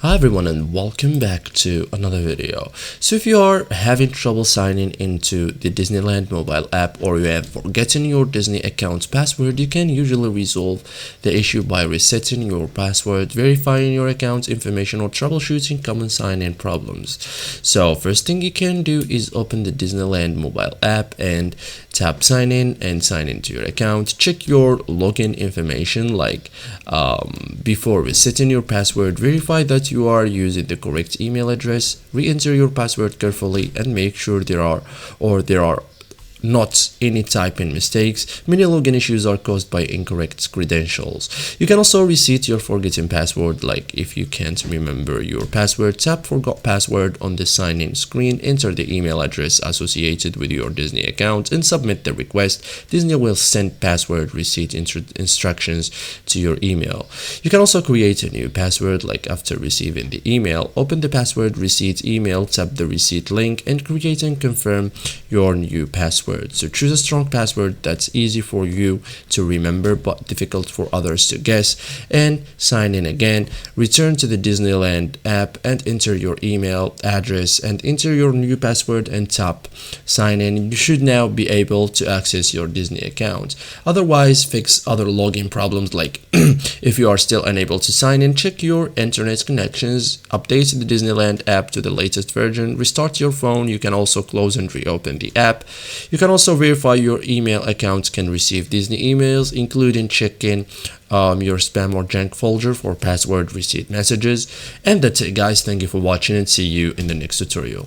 Hi everyone and welcome back to another video. So if you are having trouble signing into the Disneyland mobile app or you have forgotten your Disney account password, you can usually resolve the issue by resetting your password, verifying your account information, or troubleshooting common sign-in problems. So first thing you can do is open the Disneyland mobile app and tap sign in and sign into your account. Check your login information like before resetting your password. Verify that you are using the correct email address. Re-enter your password carefully and make sure there are not any typing mistakes. Many login issues are caused by incorrect credentials. You can also reset your forgotten password, like if you can't remember your password, tap forgot password on the sign in screen, enter the email address associated with your Disney account and submit the request. Disney will send password reset instructions to your email. You can also create a new password, like after receiving the email, open the password reset email, tap the reset link and create and confirm your new password. So choose a strong password that's easy for you to remember but difficult for others to guess, and sign in again. Return to the Disneyland app and enter your email address and enter your new password and tap sign in. You should now be able to access your Disney account. Otherwise, fix other login problems, like if you are still unable to sign in, check your internet connections, update the Disneyland app to the latest version, restart your phone. You can also close and reopen the app. You can also verify your email account can receive Disney emails, including checking your spam or junk folder for password reset messages. And that's it guys, thank you for watching and see you in the next tutorial.